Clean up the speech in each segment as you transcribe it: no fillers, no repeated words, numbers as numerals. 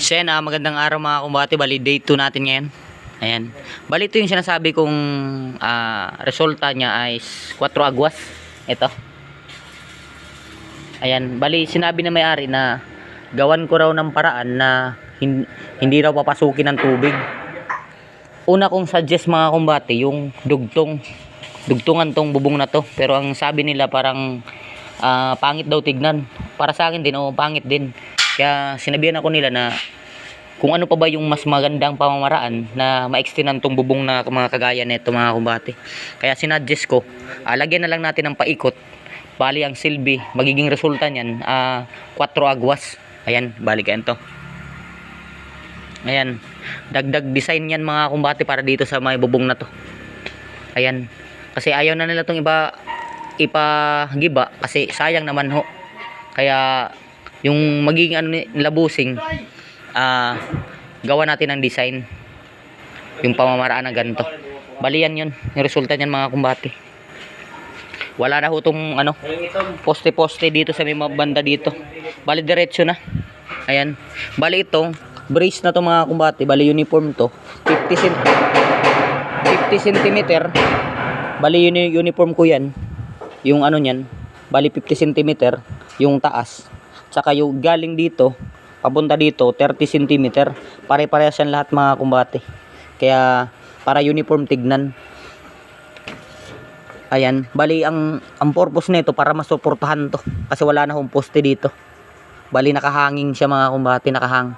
Sen, magandang araw mga kumbate. Bali, day 2 natin ngayon. Ayan. Bali, ito yung sinasabi kong resulta niya ay 4 agwas. Ito. Ayan. Bali, sinabi na may-ari na gawan ko raw ng paraan na hindi raw papasukin ng tubig. Una kong suggest mga kumbate, yung dugtungan tong bubong na to. Pero ang sabi nila parang pangit daw tignan. Para sa akin din, pangit din. Kaya sinabihan ako nila na kung ano pa ba yung mas magandang pamamaraan na ma-extendan tong bubong na mga kagaya nito mga kumbate. Kaya sinuggest ko, lagyan na lang natin ng paikot. Bali ang silbi, magiging resulta niyan 4 agwas. Ayan, bali kayan to. Ayan, dagdag design yan mga kumbate para dito sa may bubong na to. Ayan, kasi ayaw na nila tong ipagiba kasi sayang naman ho. Kaya yung magiging nila busing, gawa natin ng design, yung pamamaraan na ganito. Bali yan yun, yung resulta niyan mga kumbate. Wala na ho itong poste-poste dito sa may banda dito. Bali diretso na. Ayan, bali itong brace na to mga kumbate, bali uniform to 50 cm. Bali yun yung uniform ko yan. Yung niyan, bali 50 cm yung taas. Tsaka yung galing dito papunta dito 30 cm. Pare-parehas yan lahat mga kumbate. Kaya para uniform tignan. Ayan, bali ang purpose nito para masuportahan to kasi wala na akong poste dito. Bali nakahanging siya mga kumbate, nakahang.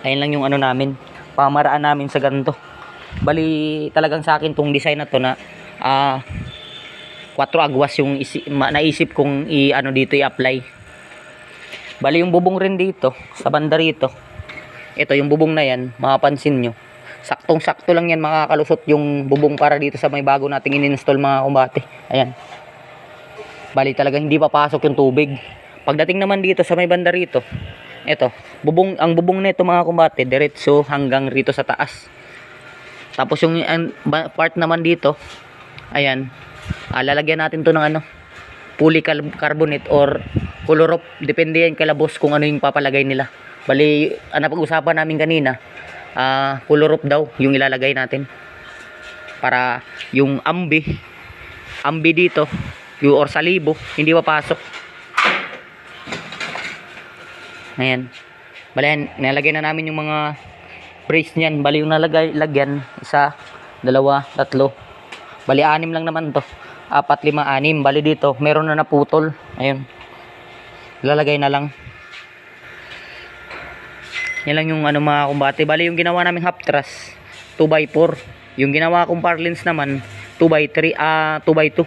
Ayan lang yung namin, pamaraan namin sa ganito. Bali talagang sa akin tong design na to na 4 agwas yung naisip kong dito i-apply. Bali yung bubong rin dito sa banda rito, ito yung bubong na yan, mapapansin nyo saktong sakto lang yan, makakalusot yung bubong para dito sa may bago nating in-install mga kumbate. Ayan, bali talaga hindi papasok yung tubig. Pagdating naman dito sa may banda rito, ito ang bubong nito mga kumbate diretso hanggang rito sa taas. Tapos yung part naman dito, ayan, lalagyan natin to ng polycarbonate or colorop, depende yan kala boss kung ano yung papalagay nila. Bali pag-usapan namin kanina, colorop daw yung ilalagay natin para yung ambi dito yung or salibo hindi papasok. Ayan, bali nilagay na namin yung mga brace niyan. Bali yung lagyan 1, 2, 3, bali 6 lang naman to, 4, 5, 6. Bali dito meron na naputol. Ayun, lalagay na lang. Yan lang yung mga kumbate. Bali yung ginawa namin half truss 2x4, yung ginawa kong parlins naman 2x3, 2x2.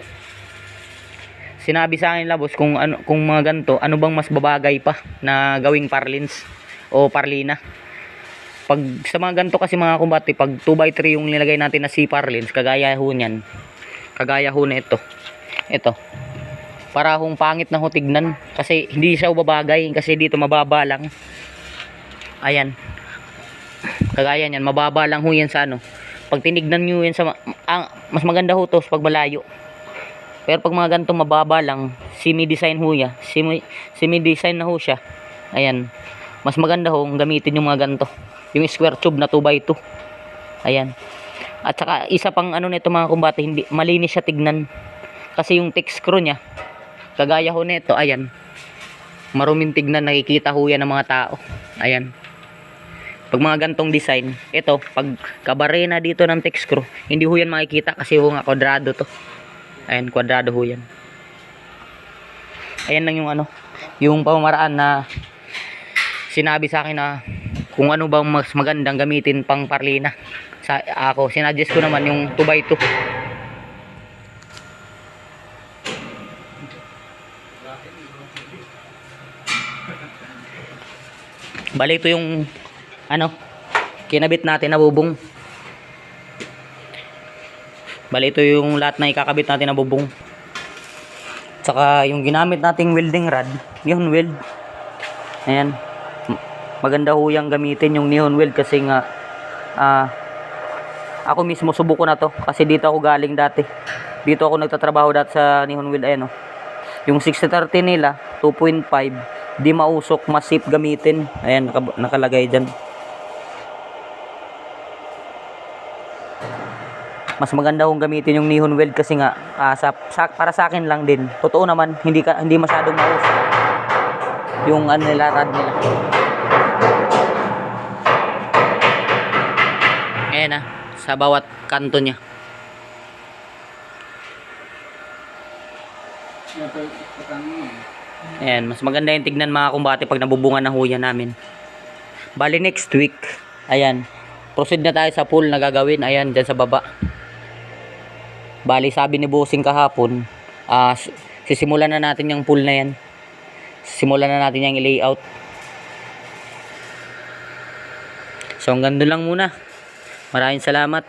Sinabi sa akin labos kung mga ganito, ano bang mas babagay pa na gawing parlins o parlina. Pag sa mga ganito kasi mga kumbate, pag 2x3 yung nilagay natin na C-parlins, kagaya ho niyan, kagaya ho na ito para hong pangit na ho tignan kasi hindi siya babagay kasi dito mababa lang. Ayan, kagaya niyan, mababa lang ho yan sa pag tinignan nyo yan sa mas maganda ho to pag malayo. Pero pag mga ganito mababa lang, semi-design ho ya, semi-design na ho siya. Ayan, mas maganda ho gamitin yung mga ganito, yung square tube na 2x2. Ayan, at saka isa pang nito mga kumbate, hindi malinis siya tignan kasi yung text screw nya kagaya ho nito, ayan, maruming tignan, nakikita ho yan ng mga tao. Ayan, pag mga gantong design, ito pag kabarena dito ng text screw, hindi ho yan makikita kasi ho nga kwadrado to. Ayan, kwadrado ho yan. Ayan lang yung pamamaraan na sinabi sa akin na kung ano bang mas magandang gamitin pang parlina. Ako sinuggest ko naman yung 2x2. Bali ito yung kinabit natin na bubong. Bali ito yung lahat na ikakabit natin na bubong. Tsaka yung ginamit nating welding rod, neon weld. Ayan, maganda ho yung gamitin yung neon weld kasi nga ako mismo subuko na to kasi dito ako galing dati. Dito ako nagtatrabaho dati sa neon weld. Ayan, yung 60-30 nila 2.5, di mausok, mas safe gamitin. Ayan, nakalagay dyan. Mas maganda kung gamitin yung Nihon weld kasi nga para sa akin lang din. Totoo naman, hindi masyadong mausok yung ano nila, rod nila. Ayan na, sa bawat kanto niya. Ayan, mas maganda yung tignan mga kumbate pag nabubungan ng huya namin. Bali next week, ayan, proceed na tayo sa pool na gagawin. Ayan, dyan sa baba. Bali sabi ni Bossing kahapon, sisimulan na natin yung pool na yan. Simulan na natin yung layout. So hanggang doon lang muna. Maraming salamat.